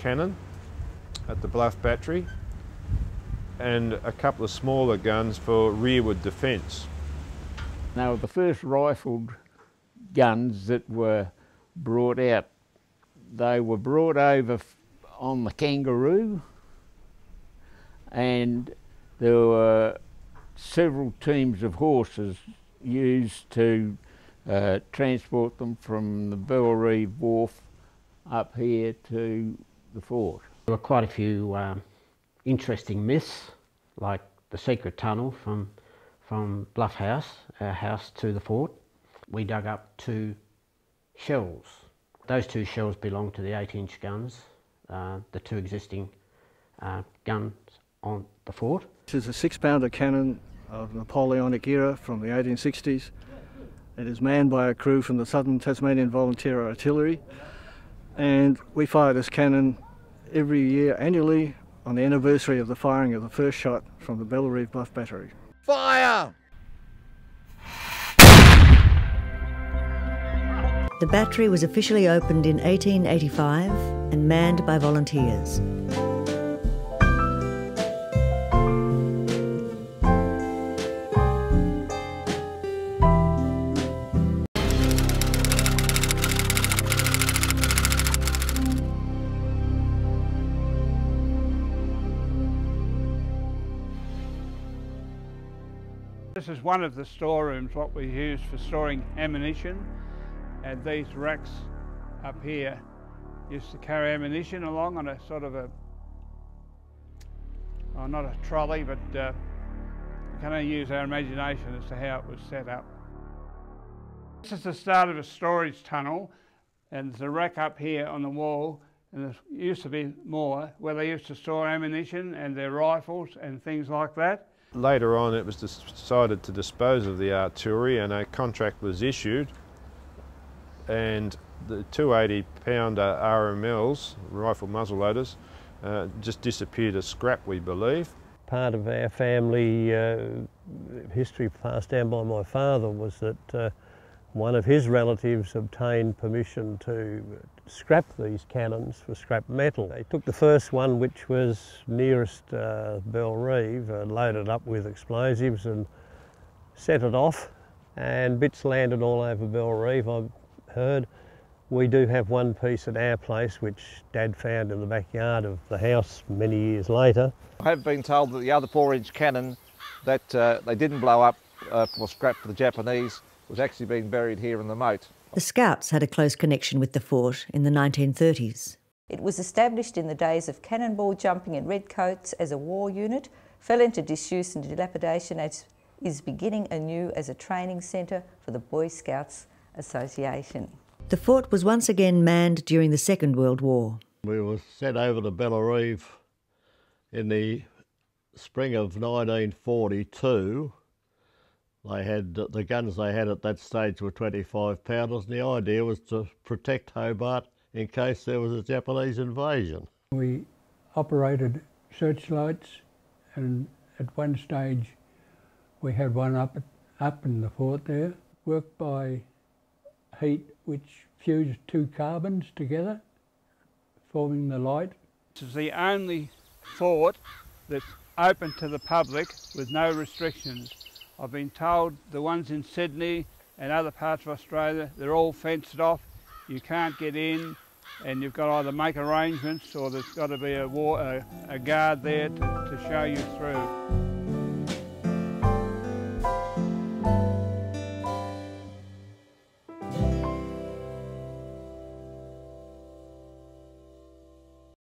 cannon at the Bluff battery and a couple of smaller guns for rearward defence. They were the first rifled guns that were brought out. They were brought over on the Kangaroo, and there were several teams of horses used to transport them from the Bellerive Wharf up here to the fort. There were quite a few interesting myths, like the secret tunnel from Bluff House, our house, to the fort. We dug up 2 shells. Those 2 shells belonged to the 8-inch guns, the 2 existing guns on the fort. This is a 6-pounder cannon of Napoleonic era from the 1860s. It is manned by a crew from the Southern Tasmanian Volunteer Artillery, and we fire this cannon every year annually on the anniversary of the firing of the first shot from the Bellerive Bluff battery. Fire! The battery was officially opened in 1885 and manned by volunteers. This is one of the storerooms, what we use for storing ammunition, and these racks up here used to carry ammunition along on a sort of a, well, not a trolley, but we can only use our imagination as to how it was set up. This is the start of a storage tunnel, and there's a rack up here on the wall, and there used to be more where they used to store ammunition and their rifles and things like that. Later on it was decided to dispose of the artillery, and a contract was issued, and the 280-pounder RMLs, rifle muzzleloaders, just disappeared as scrap, we believe. Part of our family history passed down by my father was that one of his relatives obtained permission to scrap these cannons for scrap metal. They took the first one, which was nearest Bellerive, loaded up with explosives and set it off, and bits landed all over Bellerive. I've heard we do have one piece at our place which Dad found in the backyard of the house many years later. I have been told that the other 4-inch cannon that they didn't blow up for scrap for the Japanese was actually being buried here in the moat. The Scouts had a close connection with the fort in the 1930s. It was established in the days of cannonball jumping in redcoats as a war unit, fell into disuse and dilapidation, and is beginning anew as a training centre for the Boy Scouts Association. The fort was once again manned during the Second World War. We were sent over to Bellerive in the spring of 1942. They had, the guns they had at that stage were 25-pounders, and the idea was to protect Hobart in case there was a Japanese invasion. We operated searchlights, and at one stage we had one up in the fort there, worked by heat which fused 2 carbons together, forming the light. This is the only fort that's open to the public with no restrictions. I've been told the ones in Sydney and other parts of Australia, they're all fenced off. You can't get in, and you've got to either make arrangements or there's got to be a guard there to show you through.